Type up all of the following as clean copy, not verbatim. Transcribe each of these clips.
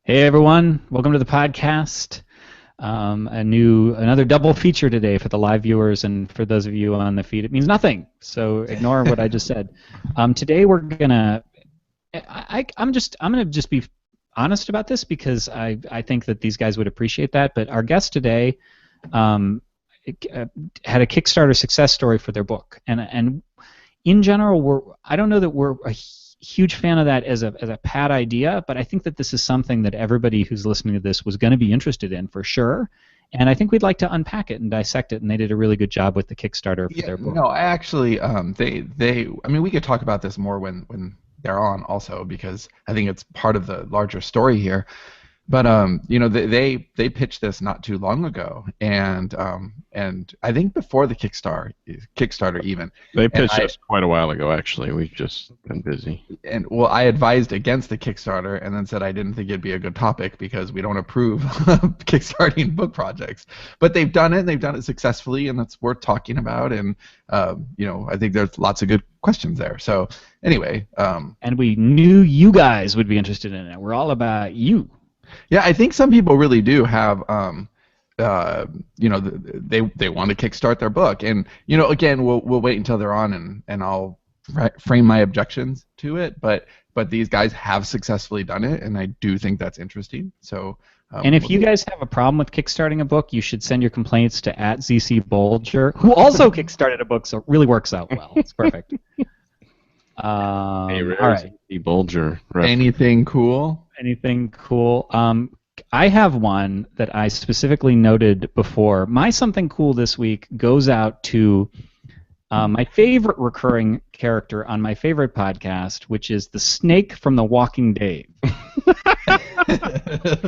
Hey everyone, welcome to the podcast. Another double feature today for the live viewers and for those of you on the feed. It means nothing, so ignore what I just said. Today we're gonna. I'm gonna just be honest about this because I think that these guys would appreciate that. But our guest today had a Kickstarter success story for their book, and in general, I don't know that we're a huge fan of that as a pat idea, but I think that this is something that everybody who's listening to this was going to be interested in for sure. And I think we'd like to unpack it and dissect it, and they did a really good job with the Kickstarter for their book. No, I actually, I mean, we could talk about this more when they're on also, because I think it's part of the larger story here. But they pitched this not too long ago, and I think before the Kickstarter even. They pitched us quite a while ago, actually. We've just been busy. And well, I advised against the Kickstarter, and then said I didn't think it'd be a good topic because we don't approve kickstarting book projects. But they've done it, and they've done it successfully, and that's worth talking about. And I think there's lots of good questions there. So anyway, and we knew you guys would be interested in it. We're all about you. Yeah, I think some people really do have, they want to kickstart their book, and again, we'll wait until they're on, and I'll frame my objections to it. But these guys have successfully done it, and I do think that's interesting. So. And if you guys have a problem with kickstarting a book, you should send your complaints to @ZC who also kickstarted a book, so it really works out well. It's perfect. All right. ZC Bolger. Anything cool? Anything cool? I have one that I specifically noted before. My something cool this week goes out to my favorite recurring character on my favorite podcast, which is the snake from The Walking Dead.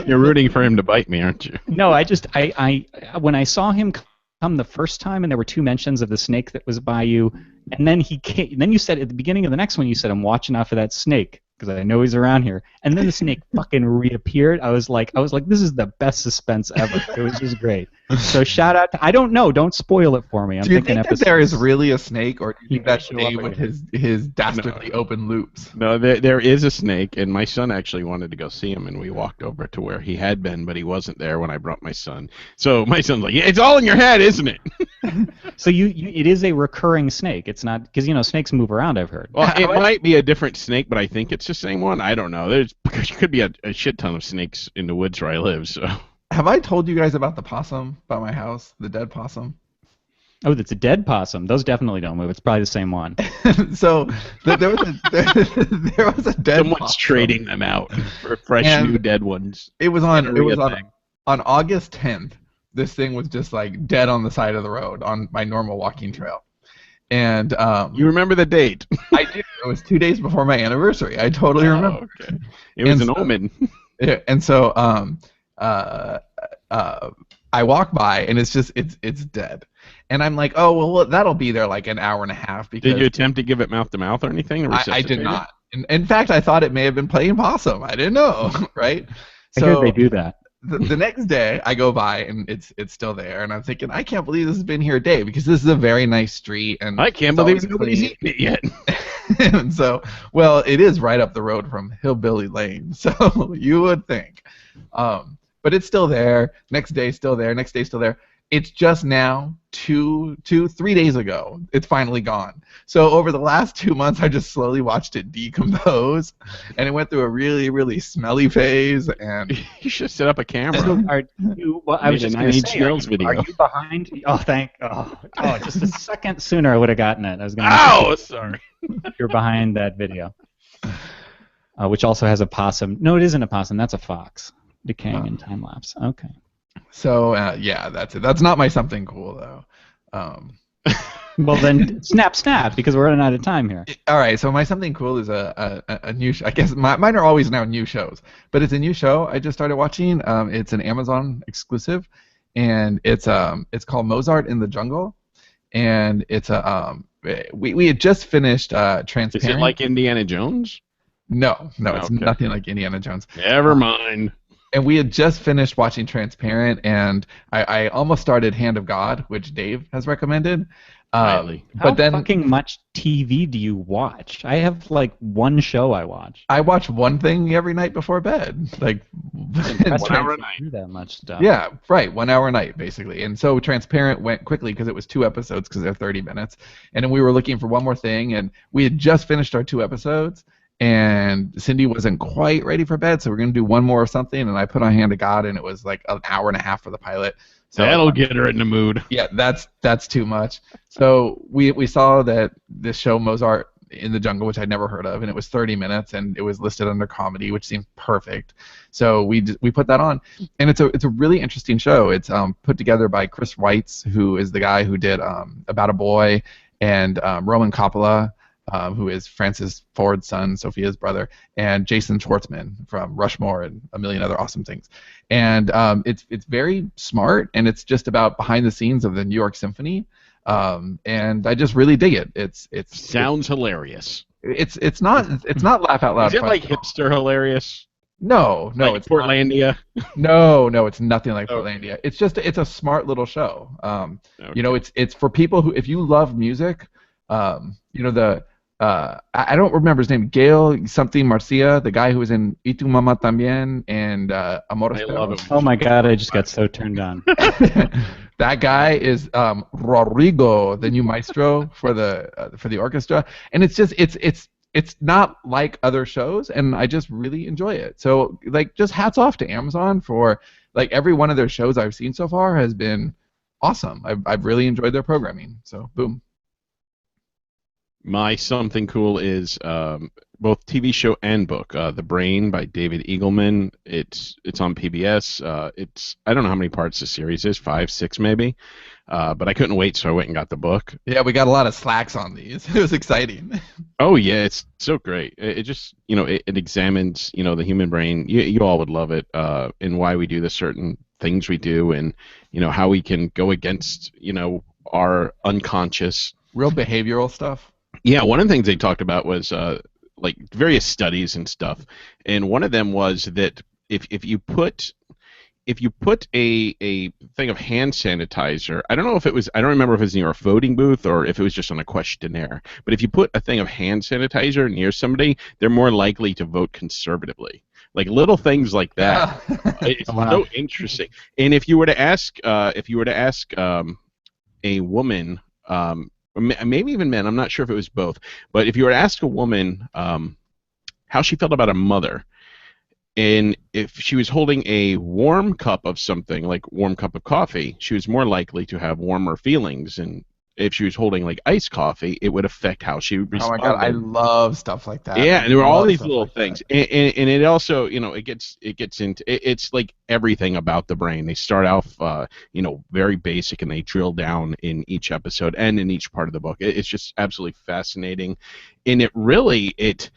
You're rooting for him to bite me, aren't you? No, I when I saw him come the first time, and there were two mentions of the snake that was by you, and then he came, and then you said at the beginning of the next one, you said, "I'm watching out for that snake because I know he's around here," and then the snake fucking reappeared. I was like, this is the best suspense ever. It was just great. So shout out to, I don't know, don't spoil it for me. Do you think that there is really a snake, or do you think that's Dave with his dastardly open loops? No, there is a snake, and my son actually wanted to go see him, and we walked over to where he had been, but he wasn't there when I brought my son. So my son's like, "Yeah, it's all in your head, isn't it?" So it is a recurring snake. It's not, because snakes move around, I've heard. Well, it might be a different snake, but I think it's the same one. I don't know. There could be a shit ton of snakes in the woods where I live. So. Have I told you guys about the possum by my house, the dead possum? Oh, that's a dead possum. Those definitely don't move. It's probably the same one. So there was a dead Someone's possum. Trading them out for fresh new dead ones. It was on August 10th. This thing was just like dead on the side of the road on my normal walking trail. And you remember the date? I do. It was 2 days before my anniversary. I totally remember. Okay. It was an omen. Yeah, and so I walk by, and it's dead, and I'm like, oh well, that'll be there like an hour and a half. Because did you attempt to give it mouth to mouth or anything? Or I did not. In fact, I thought it may have been playing possum. I didn't know, right? I heard they do that. The next day, I go by, and it's still there, and I'm thinking, I can't believe this has been here a day, because this is a very nice street, and I can't believe nobody's eaten it yet. And so, well, it is right up the road from Hillbilly Lane, so you would think. But it's still there. Next day, still there. Next day, still there. It's just now, 3 days ago, it's finally gone. So over the last 2 months, I just slowly watched it decompose, and it went through a really, really smelly phase. And you should set up a camera. I was just going to say, are you behind? Oh, just a second sooner I would have gotten it. I was going to. Sorry. You're behind that video, which also has a possum. No, it isn't a possum. That's a fox decaying in time lapse. Okay. So yeah, that's it. That's not my something cool though. Well then, snap, because we're running out of time here. All right. So my something cool is a new show. I guess mine are always now new shows, but it's a new show I just started watching. It's an Amazon exclusive, and it's called Mozart in the Jungle, and it's we had just finished Transparent. Is it like Indiana Jones? No, it's nothing like Indiana Jones. Never mind. And we had just finished watching Transparent, and I almost started Hand of God, which Dave has recommended. Highly. How But then fucking much TV do you watch? I have like one show I watch. I watch one thing every night before bed. Like, It's impressive 1 hour a to night. do that much stuff. yeah, right, 1 hour a night basically. And so Transparent went quickly because it was 2 episodes because they're 30 minutes. And then we were looking for one more thing, and we had just finished our 2 episodes. And Cindy wasn't quite ready for bed, so we're gonna do one more of something. And I put on Hand of God, and it was like an hour and a half for the pilot. So That'll get her in the mood. yeah, that's too much. So we saw that this show Mozart in the Jungle, which I'd never heard of, and it was 30 minutes, and it was listed under comedy, which seemed perfect. So we put that on, and it's a really interesting show. It's put together by Chris Weitz, who is the guy who did About a Boy, and Roman Coppola, who is Francis Ford's son, Sophia's brother, and Jason Schwartzman from Rushmore and a million other awesome things. And it's very smart, and it's just about behind the scenes of the New York Symphony. And I just really dig it. It's Sounds hilarious. it's not laugh out loud. Is it fun like at all. hipster hilarious? No, Like it's not. Portlandia. No, it's nothing like Okay. Portlandia. It's a smart little show. Okay. You know, it's for people who, if you love music, you know, I don't remember his name, Gail something Marcia, the guy who was in Y Tu Mamá También and Amores I love Perros. it. Oh my god, I just got so turned on. That guy is Rodrigo, the new maestro for the orchestra, and it's not like other shows, and I just really enjoy it. So like, just hats off to Amazon for like every one of their shows I've seen so far has been awesome. I've really enjoyed their programming. So boom. My something cool is both TV show and book. The Brain by David Eagleman. It's on PBS. I don't know how many parts the series is, 5, 6 maybe. But I couldn't wait, so I went and got the book. Yeah, we got a lot of slacks on these. It was exciting. Oh yeah, it's so great. It just it examines the human brain. You all would love it, and why we do the certain things we do, and how we can go against our unconscious. Real behavioral stuff. Yeah, one of the things they talked about was like various studies and stuff, and one of them was that if you put a thing of hand sanitizer, I don't remember if it was near a voting booth or if it was just on a questionnaire, but if you put a thing of hand sanitizer near somebody, they're more likely to vote conservatively. Like little things like that. It's so interesting. And if you were to ask a woman, maybe even men, I'm not sure if it was both, but if you were to ask a woman how she felt about a mother, and if she was holding a warm cup of something, like warm cup of coffee, she was more likely to have warmer feelings. And if she was holding like iced coffee, it would affect how she responded. Oh my god, I love stuff like that. Yeah, and there were all these stuff little like things, and it also, it gets into it's like everything about the brain. They start off, very basic, and they drill down in each episode and in each part of the book. It's just absolutely fascinating, and it really it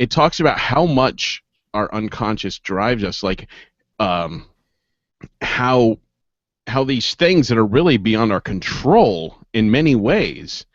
talks about how much our unconscious drives us, like how these things that are really beyond our control in many ways.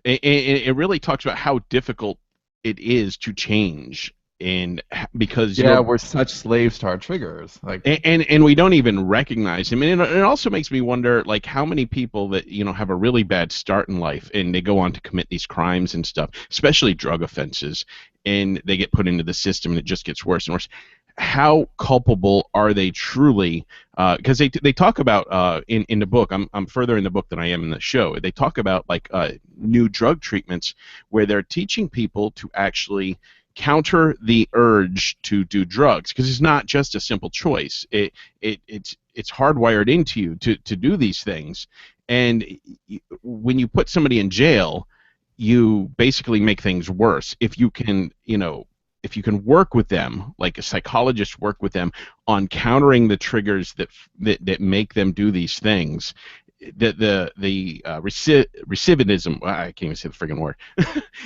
It really talks about how difficult it is to change, and because we're such slaves to our triggers, like, and we don't even recognize them. And it also makes me wonder, like, how many people that have a really bad start in life and they go on to commit these crimes and stuff, especially drug offenses, and they get put into the system and it just gets worse and worse. How culpable are they truly? Because they talk about in the book. I'm further in the book than I am in the show. They talk about like new drug treatments where they're teaching people to actually counter the urge to do drugs, because it's not just a simple choice. It's hardwired into you to do these things, and when you put somebody in jail, you basically make things worse. If you can work with them, like a psychologist work with them on countering the triggers that make them do these things, the recidivism, I can't even say the friggin' word.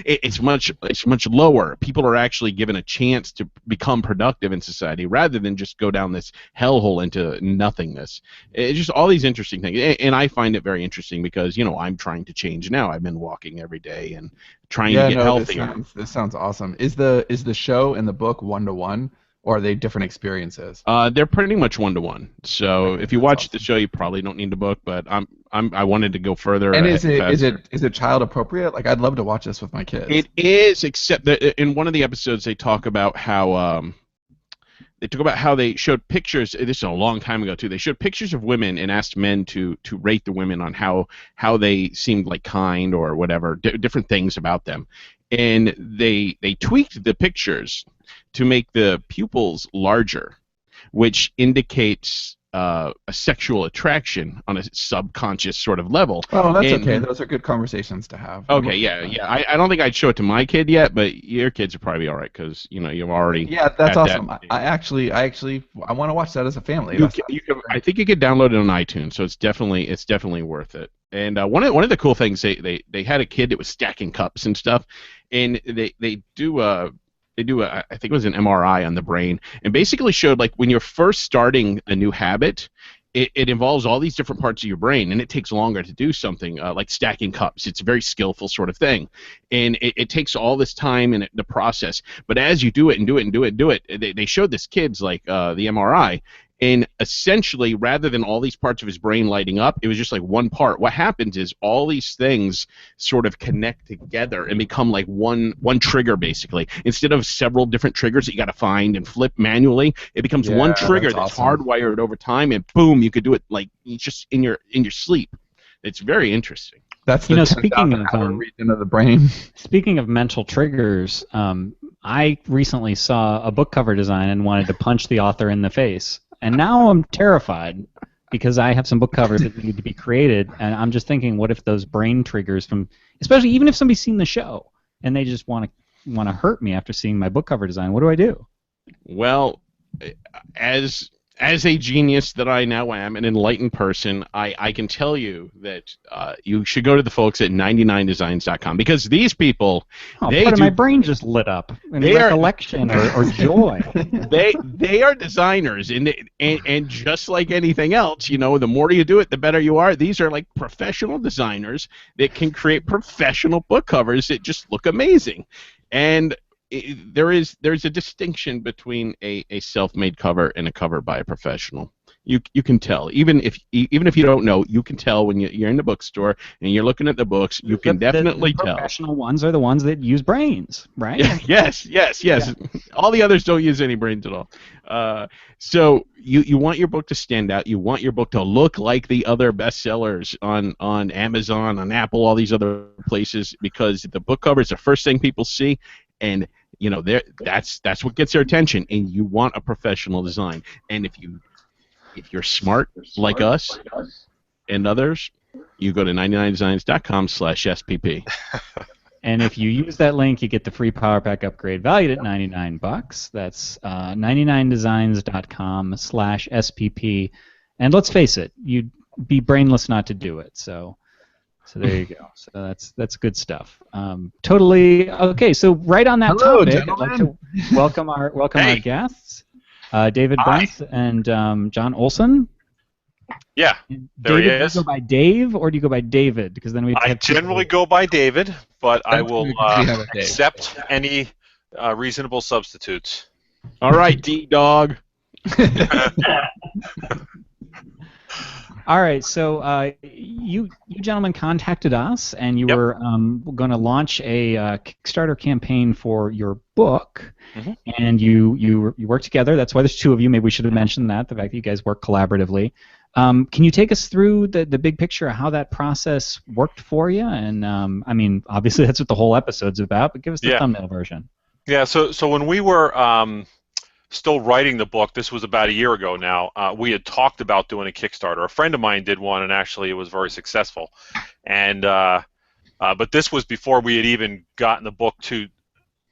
it's much lower. People are actually given a chance to become productive in society rather than just go down this hellhole into nothingness. It's just all these interesting things, and I find it very interesting because I'm trying to change now. I've been walking every day and trying to get healthier. This sounds awesome. Is the show and the book 1-to-1? or are they different experiences? They're pretty much 1-to-1. So Okay, if you that's watch the awesome. show, you probably don't need the book. But I wanted to go further. And is it is faster. it is it child appropriate? Like I'd love to watch this with my kids. It is, except that in one of the episodes they talk about how they showed pictures. This is a long time ago too. They showed pictures of women and asked men to rate the women on how they seemed like kind or whatever, different things about them, and they tweaked the pictures to make the pupils larger, which indicates a sexual attraction on a subconscious sort of level. Well, that's And okay. Those are good conversations to have. okay, yeah. I don't think I'd show it to my kid yet, but your kids are probably all right because you've already Yeah, that's at awesome. that stage. I want to watch that as a family. I think you could download it on iTunes, so it's definitely worth it. And one of the cool things they had a kid that was stacking cups and stuff, and they do I think it was an MRI on the brain, and basically showed like when you're first starting a new habit, it involves all these different parts of your brain, and it takes longer to do something like stacking cups. It's a very skillful sort of thing, and it takes all this time in the process. But as you do it and do it and do it and do it, they showed this kid's like the MRI, and essentially rather than all these parts of his brain lighting up, it was just like one part. What happens is all these things sort of connect together and become like one trigger basically. Instead of several different triggers that you got to find and flip manually, it becomes one trigger that's awesome. hardwired over time, and boom, you could do it like just in your sleep. It's very interesting. That's the speaking 10,000 of hour region of the brain. speaking of mental triggers, I recently saw a book cover design and wanted to punch the author in the face. And now I'm terrified because I have some book covers that need to be created, and I'm just thinking, what if those brain triggers from, especially even if somebody's seen the show and they just want to hurt me after seeing my book cover design? What do I do? Well, as a genius that I now am, an enlightened person, I can tell you that you should go to the folks at 99designs.com because these people, Part of my brain just lit up in recollection or joy. They are designers, and just like anything else, the more you do it, the better you are. These are like professional designers that can create professional book covers that just look amazing, and there's a distinction between a self-made cover and a cover by a professional. You can tell, even if you don't know, you can tell when you're in the bookstore and you're looking at the books. You can definitely tell. Professional ones are the ones that use brains, right? Yes. Yeah. All the others don't use any brains at all. So you want your book to stand out. You want your book to look like the other bestsellers on Amazon, on Apple, all these other places, because the book cover is the first thing people see, and that's what gets their attention. And you want a professional design. And if you're smart like us and others, you go to 99designs.com/SPP. And if you use that link, you get the free Power Pack upgrade valued at $99. That's 99designs.com/SPP. And let's face it, you'd be brainless not to do it. So there you go. So that's good stuff. Totally okay. So right on that topic, Gentlemen. I'd like to welcome our guests, David Bruns and John Olson. Yeah, there David, he is. Do you go by Dave or do you go by David? Because then I generally go by David, but I will accept any reasonable substitutes. All right, D-Dog. All right, so you gentlemen contacted us, and you were going to launch a Kickstarter campaign for your book, and you work together. That's why there's two of you. Maybe we should have mentioned that, the fact that you guys work collaboratively. Can you take us through the big picture of how that process worked for you? And I mean, obviously that's what the whole episode's about, but give us the thumbnail version. Yeah, so when we were still writing the book, this was about a year ago now, we had talked about doing a Kickstarter. A friend of mine did one, and actually it was very successful. And but this was before we had even gotten the book to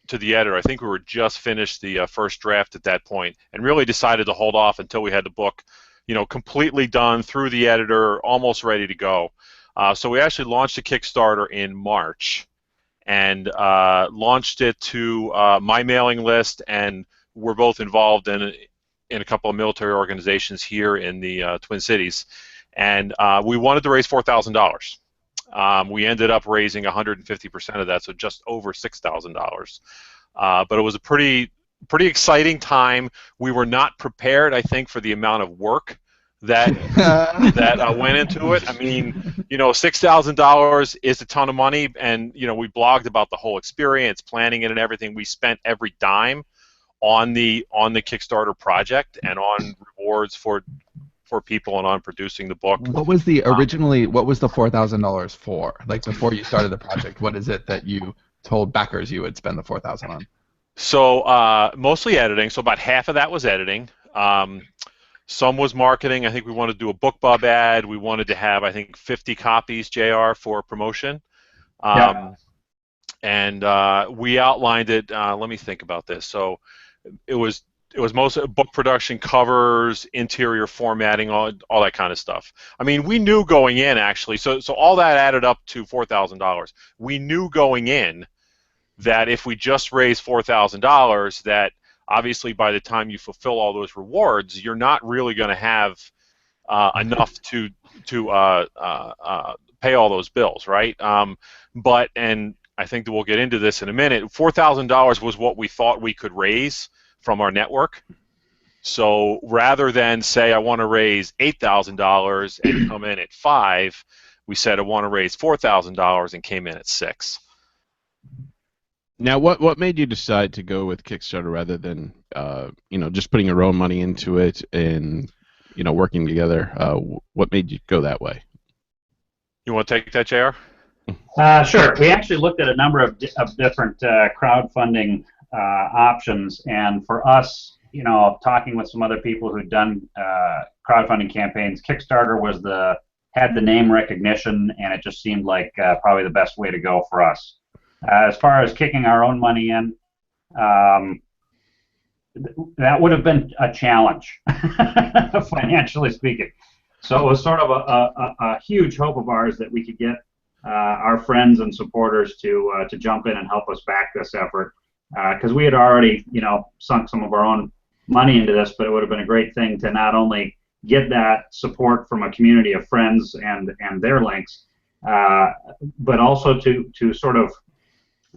the editor. I think we were just finished the first draft at that point, and really decided to hold off until we had the book, completely done through the editor, almost ready to go. So we actually launched a Kickstarter in March, and launched it to my mailing list, and we're both involved in a couple of military organizations here in the Twin Cities, and we wanted to raise $4,000. We ended up raising 150% of that, so just over $6,000. But it was a pretty pretty exciting time. We were not prepared, I think, for the amount of work that went into it. I mean, $6,000 is a ton of money, and we blogged about the whole experience, planning it, and everything. We spent every dime on the Kickstarter project and on rewards for people and on producing the book. What was the originally? What was the $4,000 for? Like before you started the project, what is it that you told backers you would spend the $4,000 on? So mostly editing. So about half of that was editing. Some was marketing. I think we wanted to do a BookBub ad. We wanted to have, I think, 50 copies, JR, for promotion. And we outlined it. Let me think about this. So it was mostly book production, covers, interior formatting, all that kind of stuff. I mean, we knew going in, actually. So all that added up to $4,000. We knew going in that if we just raised $4,000, that obviously by the time you fulfill all those rewards, you're not really going to have enough to pay all those bills, right? But I think that we'll get into this in a minute. $4,000 was what we thought we could raise from our network. So rather than say I want to raise $8,000 and come in at $5,000, we said I want to raise $4,000 and came in at $6,000. Now, what made you decide to go with Kickstarter rather than just putting your own money into it and working together? What made you go that way? You want to take that, JR? Sure. We actually looked at a number of different crowdfunding options, and for us, talking with some other people who'd done crowdfunding campaigns, Kickstarter had the name recognition, and it just seemed like probably the best way to go for us. As far as kicking our own money in, that would have been a challenge, financially speaking. So it was sort of a huge hope of ours that we could get our friends and supporters to jump in and help us back this effort, because we had already, sunk some of our own money into this, but it would have been a great thing to not only get that support from a community of friends and their links, but also to sort of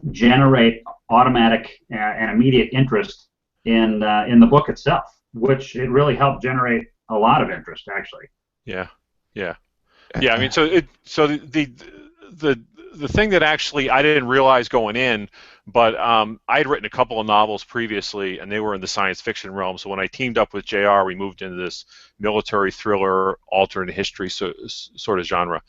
generate automatic and immediate interest in the book itself, which it really helped generate a lot of interest, actually. Yeah. I mean, so the thing that actually I didn't realize going in, but I had written a couple of novels previously, and they were in the science fiction realm. So when I teamed up with JR, we moved into this military thriller, alternate history sort of genre.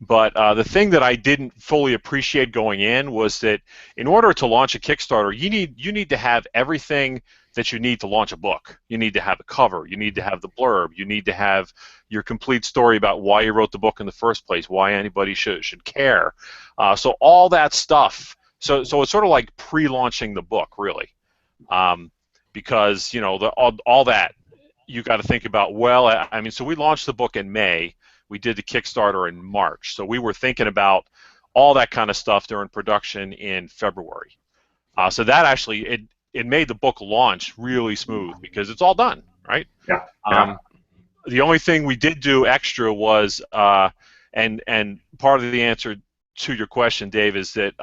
But the thing that I didn't fully appreciate going in was that in order to launch a Kickstarter, you need to have everything that you need to launch a book. You need to have a cover. You need to have the blurb. You need to have your complete story about why you wrote the book in the first place, why anybody should care. So all that stuff. So it's sort of like pre-launching the book, really, because all that you got to think about. Well, I mean, so we launched the book in May. We did the Kickstarter in March, so we were thinking about all that kind of stuff during production in February. So that actually it made the book launch really smooth because it's all done, right? Yeah. The only thing we did do extra was, and part of the answer to your question, Dave, is that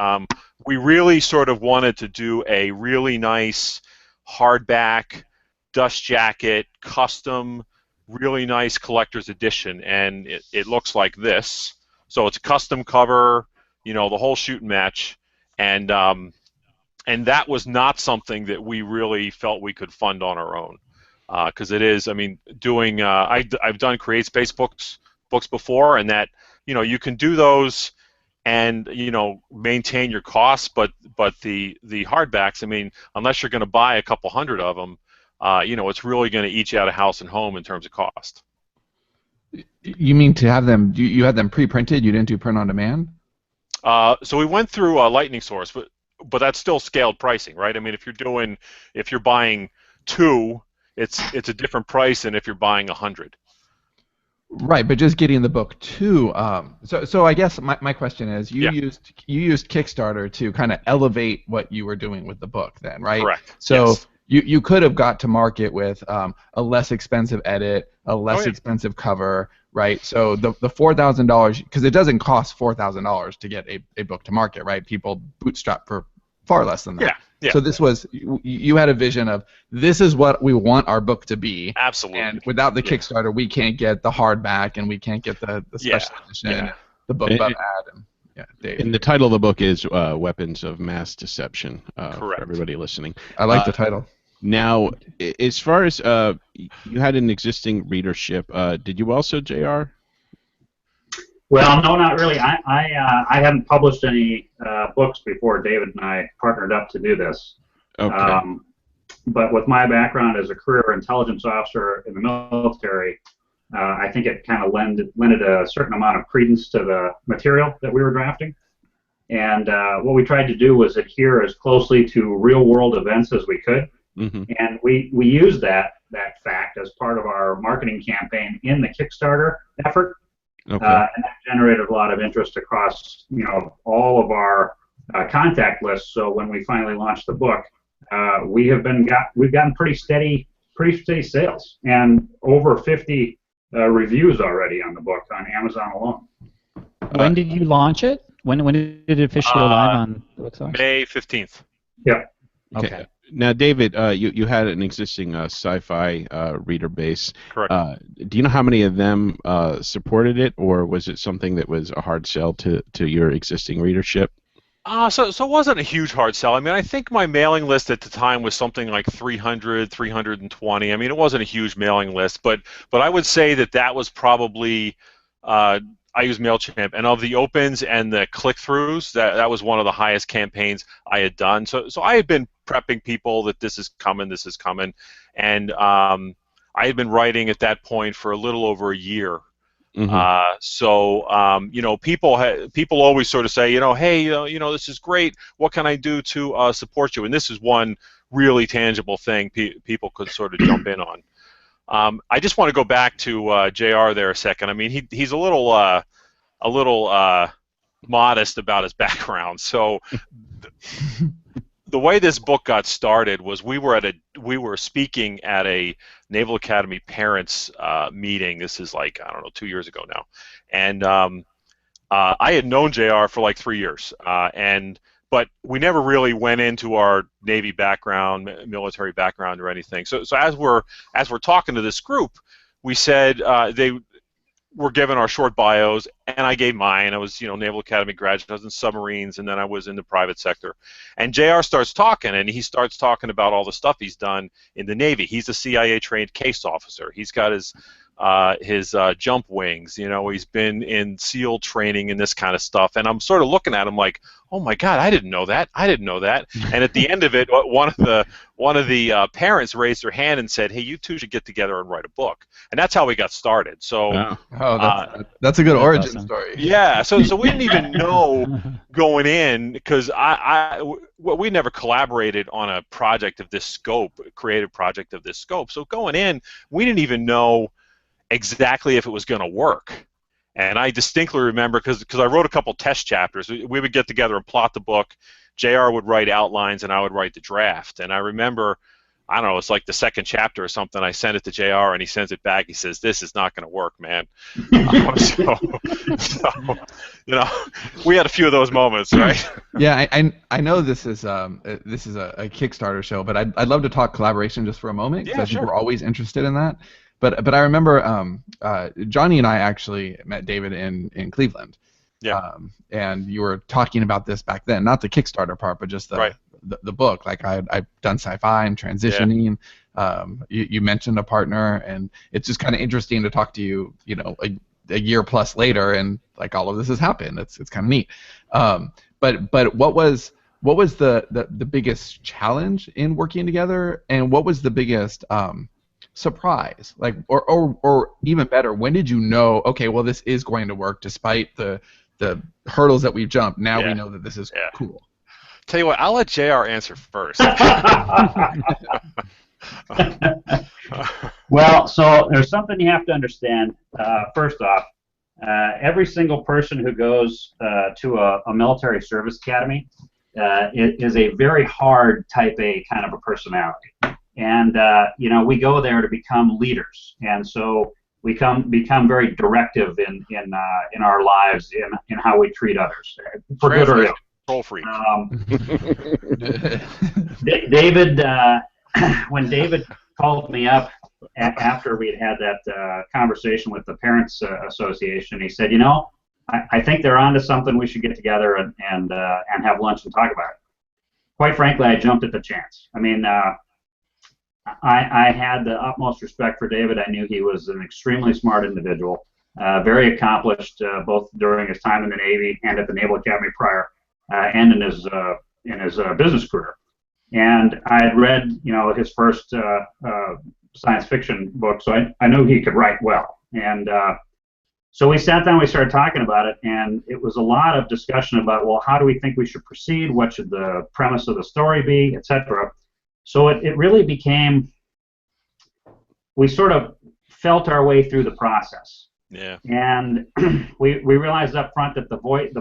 we really sort of wanted to do a really nice hardback, dust jacket, custom, really nice collector's edition, and it looks like this. So it's a custom cover, the whole shoot and match, and that was not something that we really felt we could fund on our own, because it is. I mean, doing I've done CreateSpace books before, and that you can do those and maintain your costs, but the hardbacks, I mean, unless you're going to buy a couple hundred of them, it's really going to eat you out of house and home in terms of cost. You mean to have them? You had them pre-printed? You didn't do print on demand? So we went through Lightning Source, but that's still scaled pricing, right? I mean, if you're buying 2, it's a different price than if you're buying 100. Right, but just getting the book too. So I guess my question is, you used Kickstarter to kind of elevate what you were doing with the book, then, right? Correct. So yes. you could have got to market with a less expensive edit, a less expensive cover, right? So the $4,000, because it doesn't cost $4,000 to get a book to market, right? People bootstrap for far less than that. Yeah. So this was you had a vision of this is what we want our book to be. Absolutely. And without the Kickstarter, we can't get the hardback, and we can't get the special edition, the book buff ad, and Dave. And the title of the book is Weapons of Mass Deception. Correct. For everybody listening. I like the title. Now, as far as you had an existing readership, did you also, JR? Well, no, not really. I hadn't published any books before David and I partnered up to do this. Okay. But with my background as a career intelligence officer in the military, I think it kind of lended a certain amount of credence to the material that we were drafting. And what we tried to do was adhere as closely to real-world events as we could. Mm-hmm. And we used that fact as part of our marketing campaign in the Kickstarter effort. Okay. And that generated a lot of interest across, all of our contact lists. So when we finally launched the book, we've gotten pretty steady sales, and over 50 reviews already on the book on Amazon alone. When did you launch it? When did it officially go live on the website? May 15th. Yeah. Okay. Now, David, you had an existing sci-fi reader base. Correct. Do you know how many of them supported it, or was it something that was a hard sell to your existing readership? So it wasn't a huge hard sell. I mean, I think my mailing list at the time was something like 300, 320. I mean, it wasn't a huge mailing list, but I would say that was probably I use MailChimp, and of the opens and the click-throughs, that was one of the highest campaigns I had done. So I had been prepping people that this is coming, and I had been writing at that point for a little over a year. Mm-hmm. People always sort of say, hey, this is great. What can I do to support you? And this is one really tangible thing people could sort of jump in on. I just want to go back to JR there a second. I mean, he's a little modest about his background. So the way this book got started was we were speaking at a Naval Academy parents meeting. This is like, I don't know, 2 years ago now, and I had known JR for like 3 years, but we never really went into our Navy background, military background, or anything. So as we're talking to this group, we said they were given our short bios, and I gave mine. I was, Naval Academy graduate. I was in submarines, and then I was in the private sector. And JR starts talking, and he starts talking about all the stuff he's done in the Navy. He's a CIA-trained case officer. He's got his jump wings. He's been in SEAL training and this kind of stuff. And I'm sort of looking at him like, oh my God, I didn't know that. And at the end of it, one of the parents raised their hand and said, hey, you two should get together and write a book. And that's how we got started. So that's a good origin awesome. story. Yeah. So we didn't even know going in, because we never collaborated on a project of this scope, a creative project of this scope. So going in, we didn't even know exactly if it was going to work. And I distinctly remember, because I wrote a couple test chapters. We would get together and plot the book. JR would write outlines, and I would write the draft. And I remember, I don't know, it's like the second chapter or something. I sent it to JR, and he sends it back. He says, "This is not going to work, man." We had a few of those moments, right? Yeah, I know this is a Kickstarter show, but I'd love to talk collaboration just for a moment, because I think we're always interested in that. But I remember Johnny and I actually met David in Cleveland. Yeah. And you were talking about this back then, not the Kickstarter part, but just the book. Like I've done sci-fi and transitioning. Yeah. You mentioned a partner, and it's just kind of interesting to talk to you, a year plus later, and like all of this has happened. It's kind of neat. But what was the biggest challenge in working together, and what was the biggest surprise? Like, or even better, when did you know, okay, well, this is going to work despite the hurdles that we've jumped? Now we know that this is cool. Tell you what, I'll let JR answer first. Well, so there's something you have to understand. First off, every single person who goes to a military service academy is a very hard type A kind of a personality. And we go there to become leaders, and so we become very directive in our lives, in how we treat others, for good or ill. control freak. David, when David called me up after we'd had that conversation with the Parents Association, he said, I think they're onto something. We should get together and have lunch and talk about it. Quite frankly, I jumped at the chance. I mean, I had the utmost respect for David. I knew he was an extremely smart individual, very accomplished, both during his time in the Navy and at the Naval Academy prior, and in his business career. And I had read, his first science fiction book, so I knew he could write well. And so we sat down, we started talking about it, and it was a lot of discussion about, well, how do we think we should proceed? What should the premise of the story be, etc. So it really became, we sort of felt our way through the process. Yeah. And we realized up front that the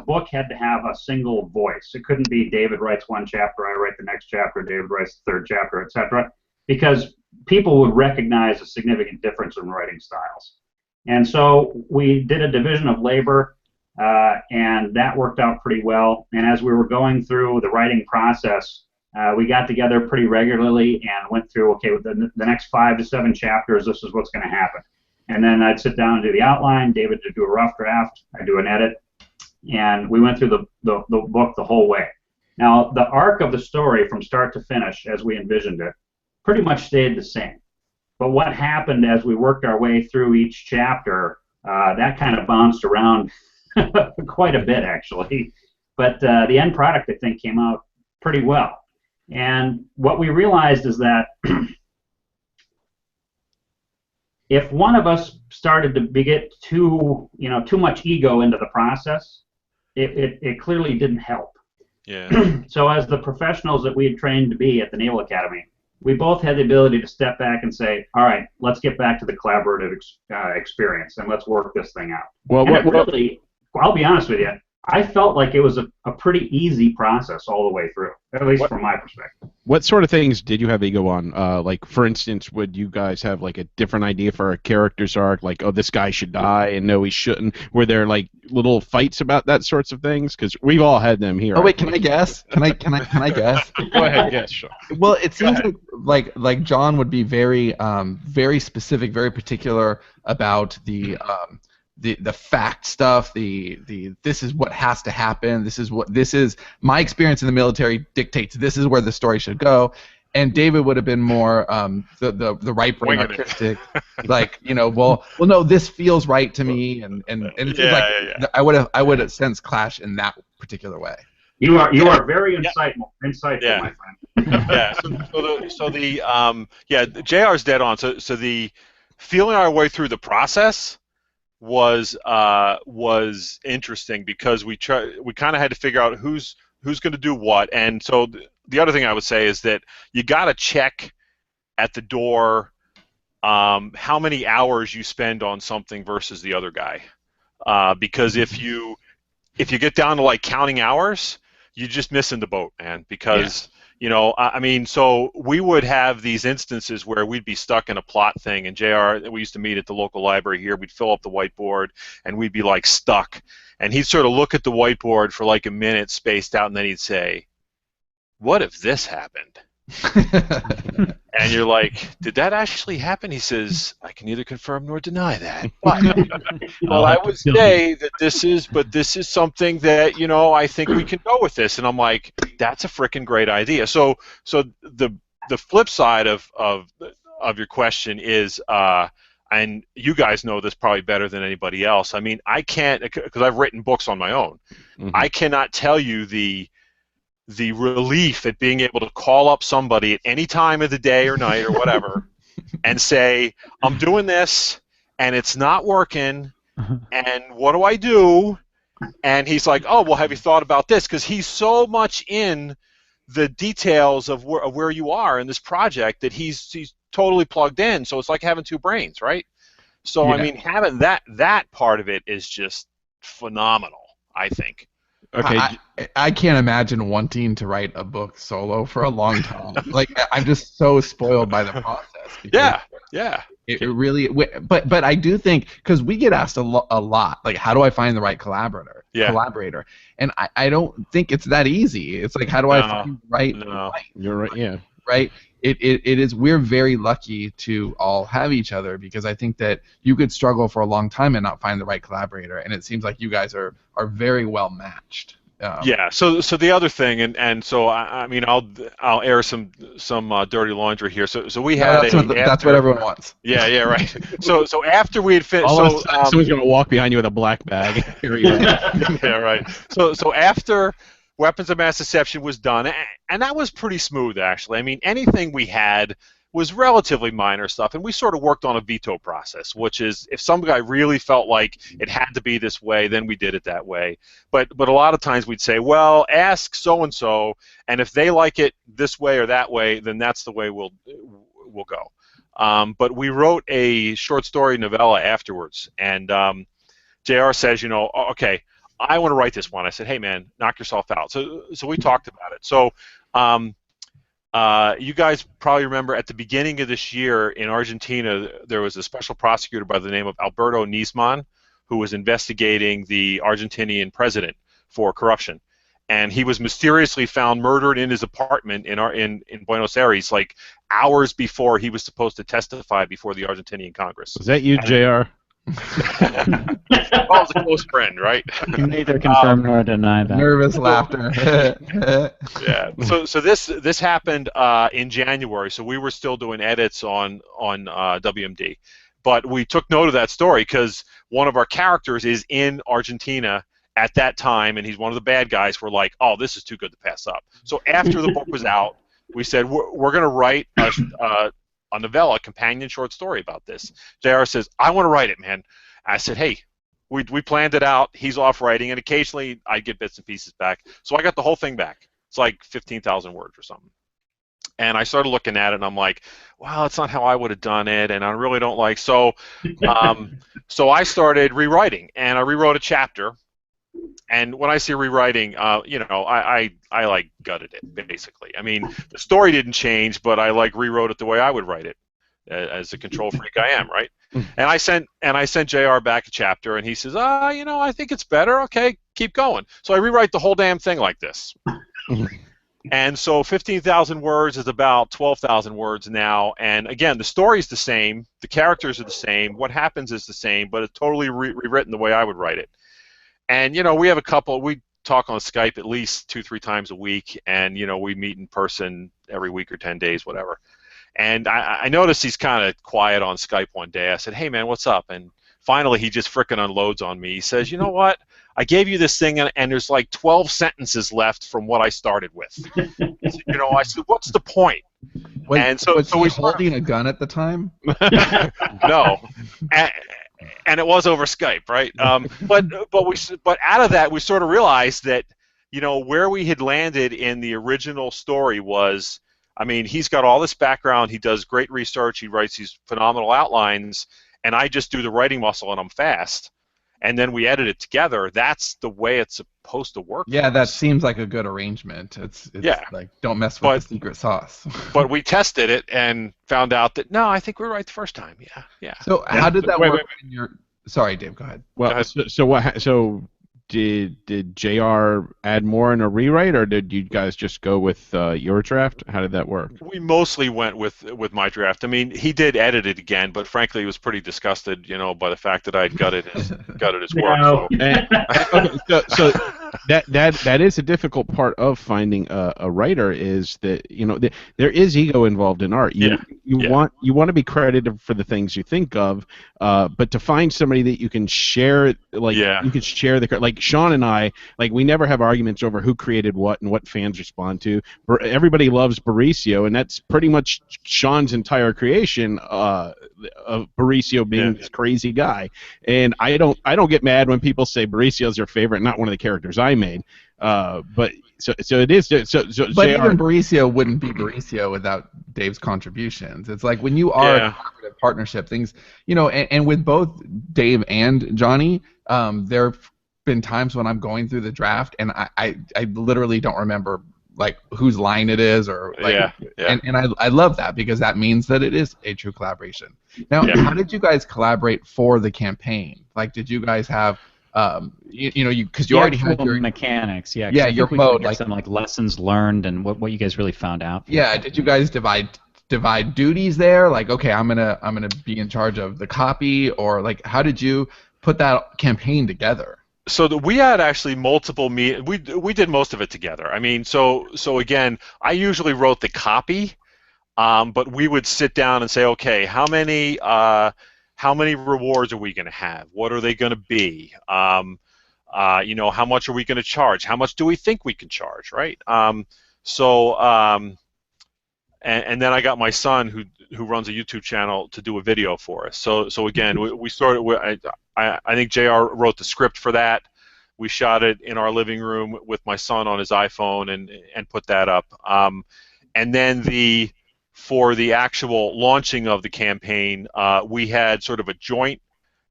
book had to have a single voice. It couldn't be David writes one chapter, I write the next chapter, David writes the third chapter, etc. Because people would recognize a significant difference in writing styles. And so we did a division of labor, and that worked out pretty well. And as we were going through the writing process, we got together pretty regularly and went through, okay, with the next 5 to 7 chapters, this is what's going to happen. And then I'd sit down and do the outline, David would do a rough draft, I'd do an edit, and we went through the book the whole way. Now, the arc of the story from start to finish, as we envisioned it, pretty much stayed the same. But what happened as we worked our way through each chapter, that kind of bounced around quite a bit, actually. But the end product, I think, came out pretty well. And what we realized is that if one of us started to get too much ego into the process, it clearly didn't help. Yeah. So as the professionals that we had trained to be at the Naval Academy, we both had the ability to step back and say, all right, let's get back to the collaborative experience and let's work this thing out. Well, really, I'll be honest with you, I felt like it was a pretty easy process all the way through, at least from my perspective. What sort of things did you have ego on? Like, for instance, would you guys have like a different idea for a character's arc? Like, oh, this guy should die, and no, he shouldn't. Were there like little fights about that sorts of things? Because we've all had them here. Oh wait, can I guess? Can I guess? Go ahead, guess. Sure. Well, it seems like John would be very very specific, very particular about the fact stuff, the this is what has to happen, this is my experience in the military dictates this is where the story should go. And David would have been more the right brain artistic, like, well no, this feels right to me, and it seems like I would have sensed clash in that particular way. You are very insightful, yeah. My friend. Yeah. JR's dead on. So the feeling our way through the process was interesting, because we kind of had to figure out who's going to do what. And so the other thing I would say is that you got to check at the door how many hours you spend on something versus the other guy, because if you get down to like counting hours, you're just missing the boat, man. Because I mean, so we would have these instances where we'd be stuck in a plot thing, and JR, we used to meet at the local library here, we'd fill up the whiteboard, and we'd be like stuck. And he'd sort of look at the whiteboard for like a minute, spaced out, and then he'd say, what if this happened? And you're like, did that actually happen? He says, I can neither confirm nor deny that. But well, I would say that this is something that, I think we can go with this. And I'm like, that's a freaking great idea. So the flip side of your question is, and you guys know this probably better than anybody else. I mean, I can't, because I've written books on my own. Mm-hmm. I cannot tell you the relief at being able to call up somebody at any time of the day or night or whatever and say, I'm doing this and it's not working, and what do I do? And he's like, oh, well, have you thought about this? Because he's so much in the details of where you are in this project that he's totally plugged in. So it's like having two brains, right? So, yeah. I mean, having that part of it is just phenomenal, I think. Okay. I can't imagine wanting to write a book solo for a long time. Like, I'm just so spoiled by the process. Yeah. It really, but I do think, because we get asked a lot, like, how do I find the right collaborator? And I don't think it's that easy. It's like, how do I find the right? No. You're right. Yeah. Right. It is. We're very lucky to all have each other, because I think that you could struggle for a long time and not find the right collaborator, and it seems like you guys are very well matched. Yeah. So the other thing, and so I mean, I'll air some dirty laundry here. So we had that's what everyone wants. Yeah. Yeah. Right. So after we had finished, someone's gonna walk behind you with a black bag. Here you go. Yeah. Right. So after Weapons of Mass Deception was done, and that was pretty smooth, actually. I mean, anything we had was relatively minor stuff, and we sort of worked on a veto process, which is, if some guy really felt like it had to be this way, then we did it that way. But a lot of times we'd say, well, ask so-and-so, and if they like it this way or that way, then that's the way we'll go. But we wrote a short story novella afterwards, and JR says, okay, I want to write this one. I said, hey, man, knock yourself out. So we talked about it. So you guys probably remember at the beginning of this year in Argentina, there was a special prosecutor by the name of Alberto Nisman who was investigating the Argentinian president for corruption. And he was mysteriously found murdered in his apartment in Buenos Aires, like hours before he was supposed to testify before the Argentinian Congress. Was that you, JR? I was a close friend, right? You can neither confirm nor deny that. Nervous laughter. Yeah. So this happened in January. So we were still doing edits on WMD, but we took note of that story because one of our characters is in Argentina at that time, and he's one of the bad guys. We're like, oh, this is too good to pass up. So after the book was out, we said we're going to write a novella, a companion short story about this. JR says, I want to write it, man. I said, hey, we planned it out. He's off writing, and occasionally I get bits and pieces back. So I got the whole thing back. It's like 15,000 words or something. And I started looking at it, and I'm like, wow, that's not how I would have done it, and I really don't like. So so I started rewriting, and I rewrote a chapter. And when I say rewriting, I like gutted it, basically. I mean, the story didn't change, but I like rewrote it the way I would write it, as a control freak I am, right? And I sent JR back a chapter, and he says, I think it's better. Okay, keep going. So I rewrite the whole damn thing like this. And so 15,000 words is about 12,000 words now. And again, the story's the same, the characters are the same, what happens is the same, but it's totally rewritten the way I would write it. And we have we talk on Skype at least 2-3 times a week, and we meet in person every week or 10 days, whatever. And I noticed he's kind of quiet on Skype one day. I said, hey man, what's up? And finally he just frickin' unloads on me. He says, you know what? I gave you this thing, and there's like 12 sentences left from what I started with. I said, what's the point? Was he holding a gun at the time? No. And it was over Skype, right? But out of that, we sort of realized that, where we had landed in the original story was, I mean, he's got all this background, he does great research, he writes these phenomenal outlines, and I just do the writing muscle, and I'm fast. And then we edit it together. That's the way it's supposed to work. Yeah, that seems like a good arrangement. It's like, don't mess with the secret sauce. But we tested it and found out that, no, I think we were right the first time. Yeah. So how did that work in your... Sorry, Dave, go ahead. Well, so did JR add more in a rewrite, or did you guys just go with your draft? How did that work? We mostly went with my draft. I mean, he did edit it again, but frankly, he was pretty disgusted, by the fact that I'd gutted his work. No. So that is a difficult part of finding a writer, is that there is ego involved in art. You want to be credited for the things you think of, but to find somebody that you can share, you can share like Sean and I, we never have arguments over who created what and what fans respond to. Everybody loves Mauricio, and that's pretty much Sean's entire creation of Mauricio being this crazy guy. And I don't get mad when people say Mauricio's their favorite, not one of the characters I made. But so it is. But even Mauricio wouldn't be Mauricio without Dave's contributions. It's like when you are a collaborative partnership, things, and with both Dave and Johnny, there have been times when I'm going through the draft and I literally don't remember like whose line it is, or like, Yeah, yeah. and I love that because that means that it is a true collaboration. Now, Yeah. how did you guys collaborate for the campaign? Like, did you guys have because you already had actual your mechanics, yeah. 'Cause yeah I your think we mode, get like some like lessons learned and what you guys really found out. yeah. Did you guys divide duties there? Like, okay, I'm gonna be in charge of the copy, or like, how did you put that campaign together? So we had actually multiple we did most of it together. I mean, so again, I usually wrote the copy, but we would sit down and say, okay, how many rewards are we going to have? What are they going to be? How much are we going to charge? How much do we think we can charge, right? And then I got my son who runs a YouTube channel to do a video for us. So again, we started. I think JR wrote the script for that. We shot it in our living room with my son on his iPhone and put that up. And then for the actual launching of the campaign, we had sort of a joint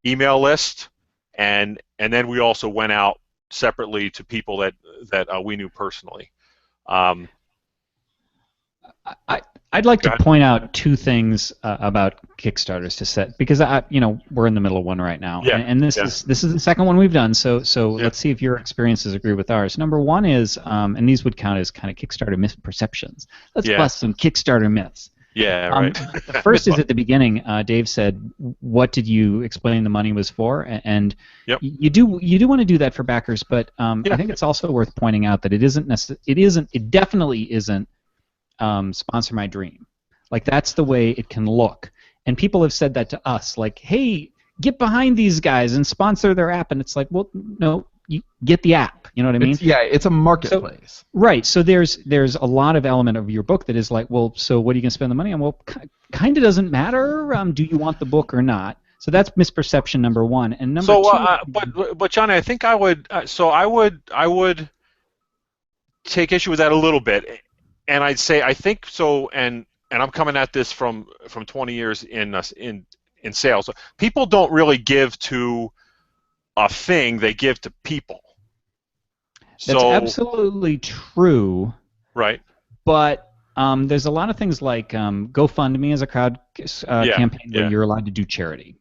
email list, and then we also went out separately to people that we knew personally. I'd like Go to ahead. point out two things about Kickstarters to set, because we're in the middle of one right now, Yeah, and this yeah. is the second one we've done. So Yeah. let's see if your experiences agree with ours. Number one is, and these would count as kind of Kickstarter misperceptions. Let's Yeah. bust some Kickstarter myths. Yeah, right. The first is at the beginning. Dave said, "What did you explain the money was for?" And Yep. you do want to do that for backers, but Yeah. I think it's also worth pointing out that it definitely isn't. Sponsor my dream. Like, that's the way it can look. And people have said that to us, like, hey, get behind these guys and sponsor their app. And it's like, well, no, you get the app. You know what I mean? It's a marketplace. Right. So there's a lot of element of your book that is like, well, so what are you going to spend the money on? Well, kind of doesn't matter. Do you want the book or not? So that's misperception number one. And number two. But Johnny, I think I would take issue with that a little bit. And I'd say I think so, and I'm coming at this from 20 years in sales. People don't really give to a thing; they give to people. That's absolutely true. Right. But there's a lot of things like GoFundMe as a crowd campaign where you're allowed to do charity.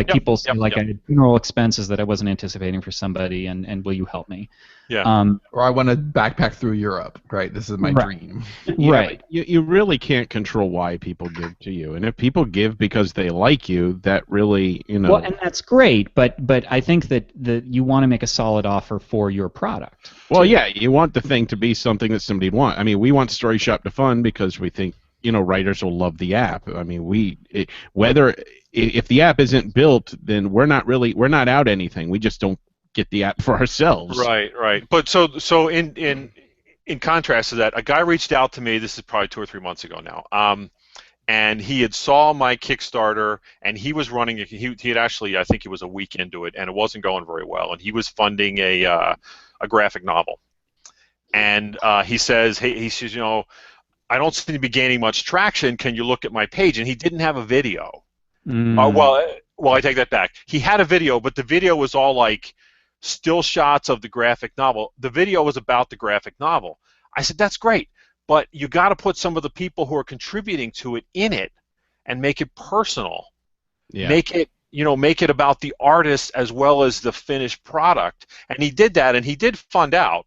People say, I had funeral expenses that I wasn't anticipating for somebody, and will you help me? Yeah. Or I want to backpack through Europe. Right. This is my dream. Right. You really can't control why people give to you, and if people give because they like you, that really Well, and that's great, but I think that you want to make a solid offer for your product. Well, yeah, you want the thing to be something that somebody wants. I mean, we want Story Shop to fund because we think writers will love the app. I mean, if the app isn't built, then we're not out anything. We just don't get the app for ourselves. Right. But so in contrast to that, a guy reached out to me. This is probably 2 or 3 months ago now. And he had saw my Kickstarter, and he was running. He had actually, I think he was a week into it, and it wasn't going very well. And he was funding a graphic novel. And he says, I don't seem to be gaining much traction. Can you look at my page? And he didn't have a video. Well, I take that back. He had a video, but the video was all like still shots of the graphic novel. The video was about the graphic novel. I said, that's great, but you got to put some of the people who are contributing to it in it and make it personal. Yeah. Make it about the artist as well as the finished product. And he did that, and he did fund out.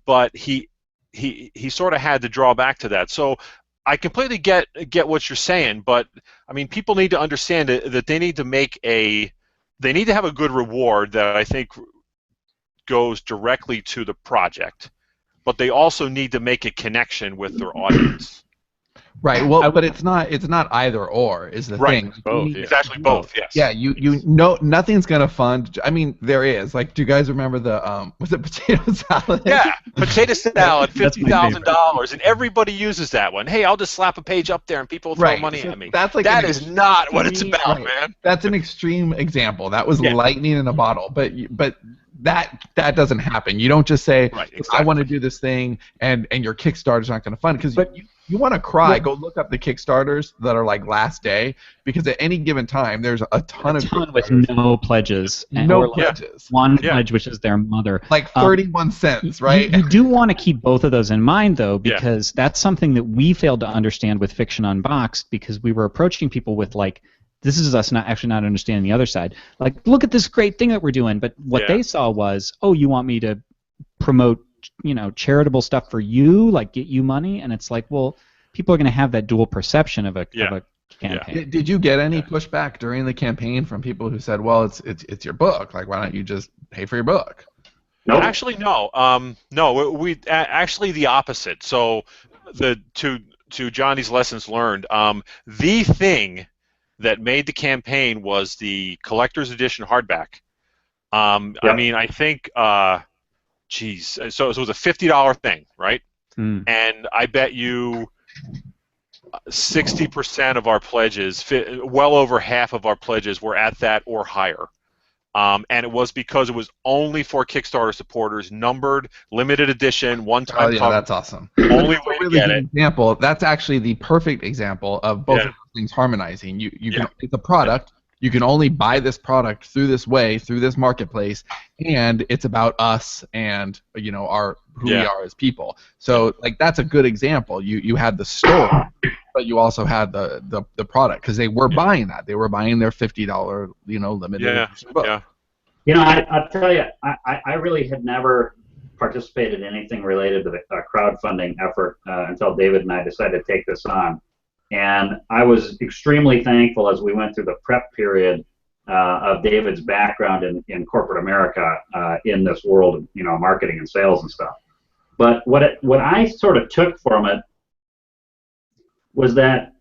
But he sort of had to draw back to that. So I completely get what you're saying, but I mean, people need to understand that they need to have a good reward that I think goes directly to the project, but they also need to make a connection with their audience. Right. Well, but it's not either or is the thing. It's both. It's actually both. Yes. Yeah. You know nothing's gonna fund. I mean, there is. Like, do you guys remember the was it potato salad? Yeah, potato salad, $50,000, and everybody uses that one. Hey, I'll just slap a page up there and people throw money at me. That's like that is not what it's about, man. That's an extreme example. That was lightning in a bottle. But that doesn't happen. You don't just say, Right, I exactly. want to do this thing, and your Kickstarter's not going to fund it. Because you want to cry, go look up the Kickstarters that are like last day, because at any given time, there's a ton of with Kickstarters. no pledges. No or like pledges. one Yeah. pledge, which is their mother. Like 31 cents, right? You do want to keep both of those in mind, though, because that's something that we failed to understand with Fiction Unboxed, because we were approaching people with, like, this is us not understanding the other side. Like, look at this great thing that we're doing. But what they saw was, oh, you want me to promote, charitable stuff for you, like get you money? And it's like, well, people are going to have that dual perception of a campaign. Did you get any pushback during the campaign from people who said, well, it's your book, like, why don't you just pay for your book? Nope. Actually, no. No, we actually the opposite. So, to Johnny's lessons learned, the thing that made the campaign was the collector's edition hardback. I mean, I think, so it was a $50 thing, right? And I bet you 60% of our pledges, well over half of our pledges, were at that or higher. And it was because it was only for Kickstarter supporters, numbered, limited edition, one-time. Oh yeah, cover. that's awesome. Only That's way a to really get good it. example. That's actually the perfect example of both of those things harmonizing. You can, it's a product. You can only buy this product through this way, through this marketplace, and it's about us and who we are as people. So like that's a good example. You had the store, but you also had the product, because they were buying that. They were buying their $50 limited edition book. I'll tell you, I really had never participated in anything related to the crowdfunding effort until David and I decided to take this on. And I was extremely thankful as we went through the prep period of David's background in corporate America in this world of marketing and sales and stuff. But what I sort of took from it was that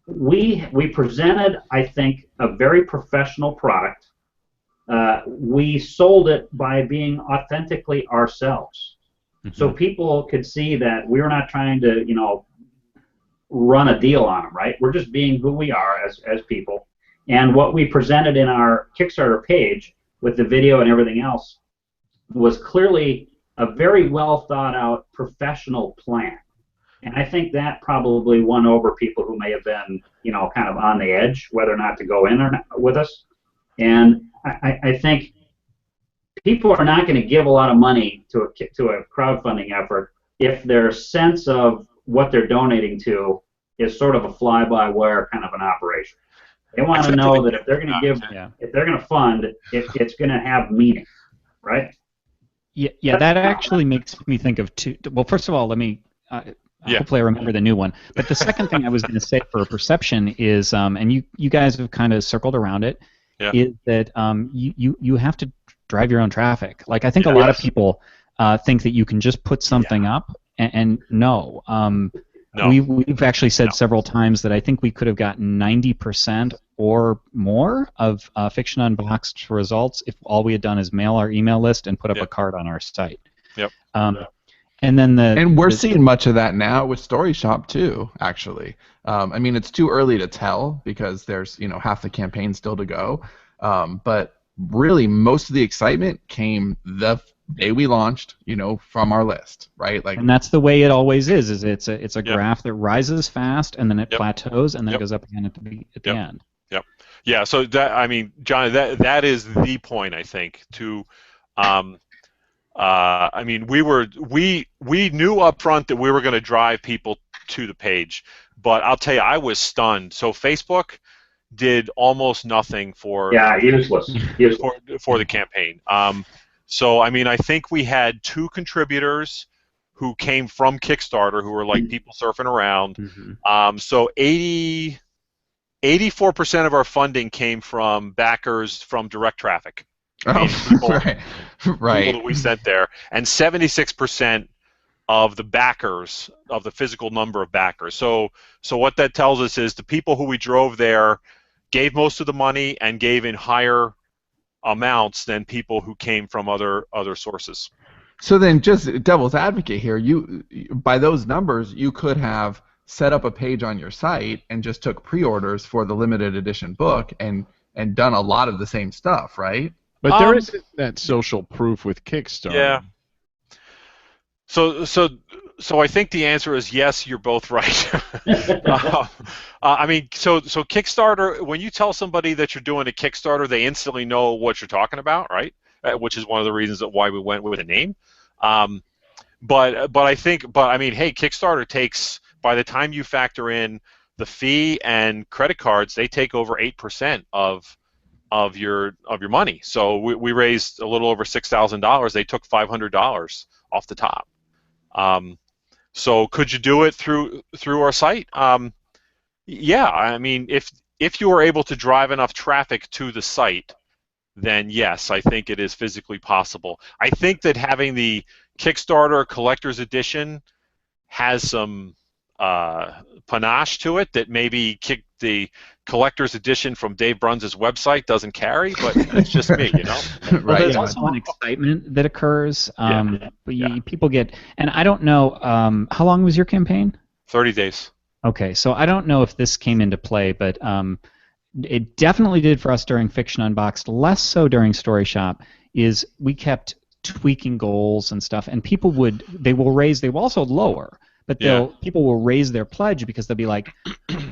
we presented, I think, a very professional product. We sold it by being authentically ourselves. So people could see that we were not trying to, run a deal on them, right? We're just being who we are as people. And what we presented in our Kickstarter page with the video and everything else was clearly a very well thought out professional plan. And I think that probably won over people who may have been, kind of on the edge, whether or not to go in or not with us. And I think people are not going to give a lot of money to a crowdfunding effort if their sense of what they're donating to is sort of a fly-by-wire kind of an operation. They want to know that if they're going to give, if they're going to fund, it's going to have meaning, right? Yeah, that actually makes me think of two. Well, first of all, let me. Hopefully, I remember the new one. But the second thing I was going to say for perception is, and you guys have kind of circled around it, is that you have to drive your own traffic. Like I think a lot of people think that you can just put something up, and no. No. We've actually said several times that I think we could have gotten 90% or more of Fiction Unboxed results if all we had done is mail our email list and put up a card on our site. Yep. And then and we're seeing much of that now with Story Shop too. Actually, I mean it's too early to tell because there's half the campaign still to go, but really most of the excitement came the day we launched, from our list, right? Like, and that's the way it always is. It's a graph that rises fast and then it plateaus and then it goes up again at the end. Yep. Yeah. So that, I mean, John, that is the point I think. I mean, we knew up front that we were going to drive people to the page, but I'll tell you, I was stunned. So Facebook did almost nothing for useless for the campaign. So, I mean, I think we had 2 contributors who came from Kickstarter who were like people surfing around. So 84% of our funding came from backers from direct traffic. People that we sent there. And 76% of the backers, of the physical number of backers. So what that tells us is the people who we drove there gave most of the money and gave in higher amounts than people who came from other sources. So then, just devil's advocate here, by those numbers, you could have set up a page on your site and just took pre-orders for the limited edition book and done a lot of the same stuff, right? But there isn't that social proof with Kickstarter. Yeah. So I think the answer is yes. You're both right. I mean, so Kickstarter. When you tell somebody that you're doing a Kickstarter, they instantly know what you're talking about, right? Which is one of the reasons that why we went with a name. But I mean, hey, Kickstarter takes, by the time you factor in the fee and credit cards, they take over 8% of your money. So we raised a little over $6,000. They took $500 off the top. So could you do it through our site? Yeah, I mean, if you were able to drive enough traffic to the site, then yes, I think it is physically possible. I think that having the Kickstarter Collector's Edition has some panache to it that maybe the Collector's Edition from Dave Bruns' website doesn't carry, but that's just me, you know? Well, there's also an excitement that occurs. People get, and I don't know, how long was your campaign? 30 days. Okay, so I don't know if this came into play, but it definitely did for us during Fiction Unboxed, less so during Story Shop, is we kept tweaking goals and stuff, and people they will also lower, but people will raise their pledge because they'll be like,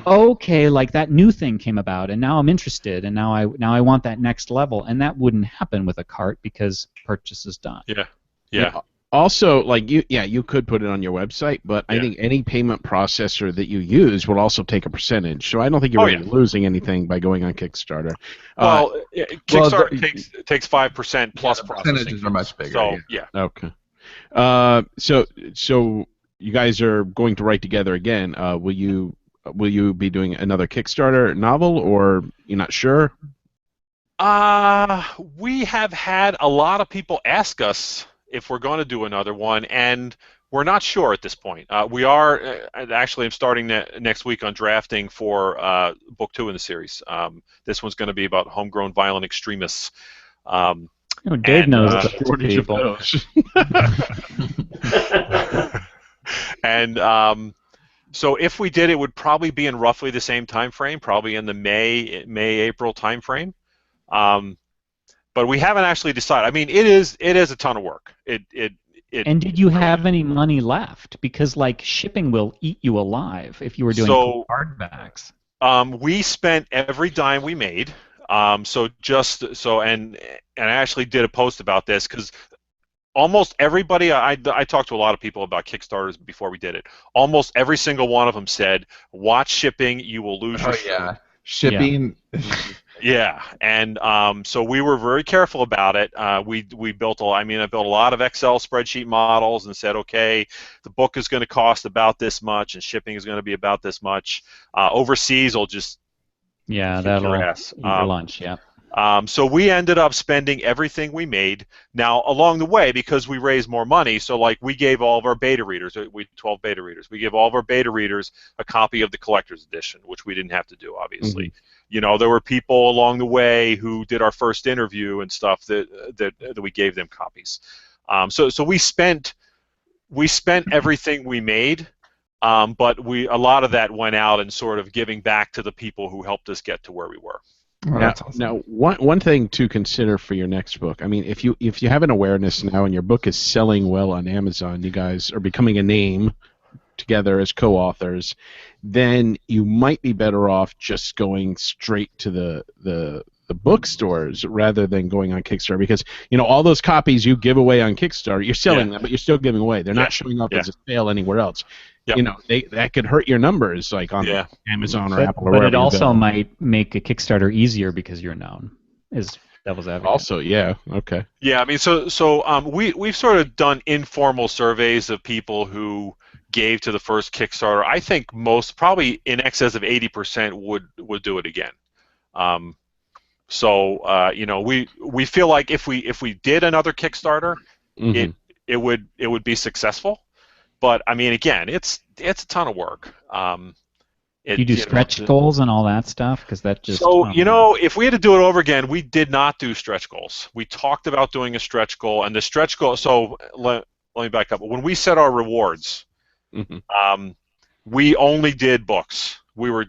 okay, like that new thing came about, and now I'm interested, and now I want that next level, and that wouldn't happen with a cart because purchase is done. Yeah. Also, like you could put it on your website, but I think any payment processor that you use will also take a percentage. So I don't think you're really losing anything by going on Kickstarter. Well, Kickstarter takes 5% plus processing. Percentages are much bigger. So Okay. So you guys are going to write together again. Will you be doing another Kickstarter novel, or you're not sure? We have had a lot of people ask us if we're going to do another one, and we're not sure at this point. We are actually. I'm starting next week on drafting for book 2 in the series. This one's going to be about homegrown violent extremists. Dave knows the shortage of those. And so if we did, it would probably be in roughly the same time frame, probably in the May-April time frame. But we haven't actually decided. I mean, it is a ton of work. And did you have any money left? Because like shipping will eat you alive if you were doing hardbacks. We spent every dime we made. And I actually did a post about this because almost everybody, I talked to a lot of people about Kickstarters before we did it. Almost every single one of them said, watch shipping, you will lose your shirt. Shipping. Yeah, and so we were very careful about it. We built I built a lot of Excel spreadsheet models and said, okay, the book is going to cost about this much, and shipping is going to be about this much. Overseas will just that'll eat your lunch. So we ended up spending everything we made. Now, along the way, because we raised more money, so like we gave all of our beta readers, we 12 beta readers, we gave all of our beta readers a copy of the collector's edition, which we didn't have to do, obviously. Mm-hmm. You know, there were people along the way who did our first interview and stuff that we gave them copies. So we spent everything we made, but a lot of that went out and sort of giving back to the people who helped us get to where we were. Oh, that's awesome. Now, one thing to consider for your next book. I mean, if you have an awareness now and your book is selling well on Amazon, you guys are becoming a name together as co-authors, then you might be better off just going straight to the bookstores rather than going on Kickstarter, because all those copies you give away on Kickstarter, you're selling them, but you're still giving away. They're not showing up as a sale anywhere else. Yep. That could hurt your numbers, like on Amazon or Apple or wherever. But it also might make a Kickstarter easier because you're known. Is devil's advocate. Also, okay. Yeah, I mean, so we've sort of done informal surveys of people who gave to the first Kickstarter. I think most, probably in excess of 80%, would do it again. We feel like if we did another Kickstarter, mm-hmm. it would be successful. But I mean, again, it's a ton of work. You do stretch goals and all that stuff, because that just. So if we had to do it over again, we did not do stretch goals. We talked about doing a stretch goal, and the stretch goal. So let me back up. When we set our rewards, mm-hmm. We only did books. We were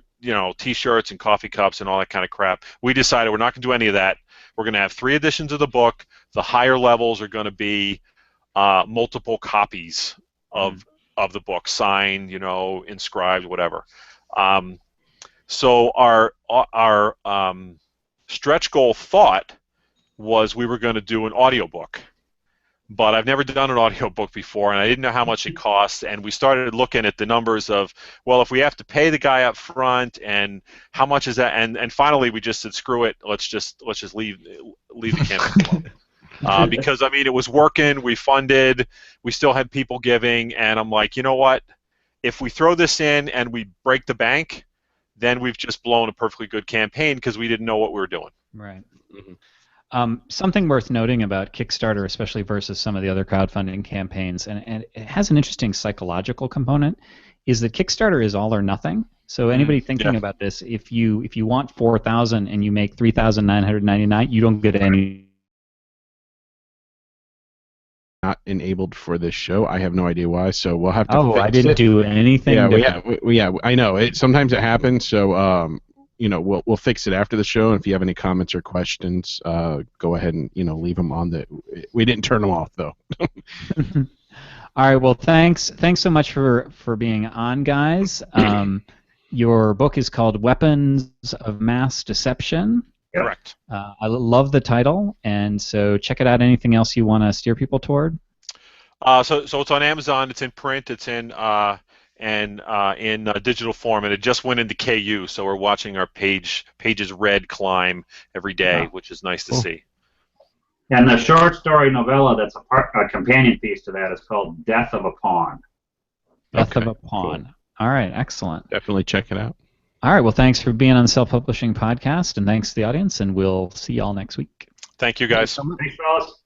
T-shirts and coffee cups and all that kind of crap. We decided we're not going to do any of that. we're going to have 3 editions of the book. The higher levels are going to be multiple copies of the book, signed, inscribed, whatever. So our stretch goal thought was we were going to do an audiobook. But I've never done an audiobook before, and I didn't know how much it costs, and we started looking at the numbers of, well, if we have to pay the guy up front, and how much is that, and finally we just said, screw it, let's just leave the campaign alone. Because, I mean, it was working, we funded, we still had people giving, and I'm like, you know what, if we throw this in and we break the bank, then we've just blown a perfectly good campaign because we didn't know what we were doing. Right. Something worth noting about Kickstarter, especially versus some of the other crowdfunding campaigns, and it has an interesting psychological component, is that Kickstarter is all or nothing. So anybody thinking about this, if you want 4,000 and you make 3,999, you don't get any. Not enabled for this show. I have no idea why, so we'll have to. Oh, I didn't do anything. Yeah, I know. Sometimes it happens, so. We'll fix it after the show. And if you have any comments or questions, go ahead and leave them on the. We didn't turn them off though. All right. Well, thanks so much for being on, guys. Your book is called Weapons of Mass Deception. Correct. I love the title, and so check it out. Anything else you want to steer people toward? So it's on Amazon. It's in print. It's in digital form, and it just went into KU, so we're watching our pages read climb every day, which is nice to see. And the short story novella that's a companion piece to that is called Death of a Pawn. Death of a Pawn. Cool. All right, excellent. Definitely check it out. All right, well, thanks for being on the Self-Publishing Podcast, and thanks to the audience, and we'll see you all next week. Thank you, guys. Thanks, fellas.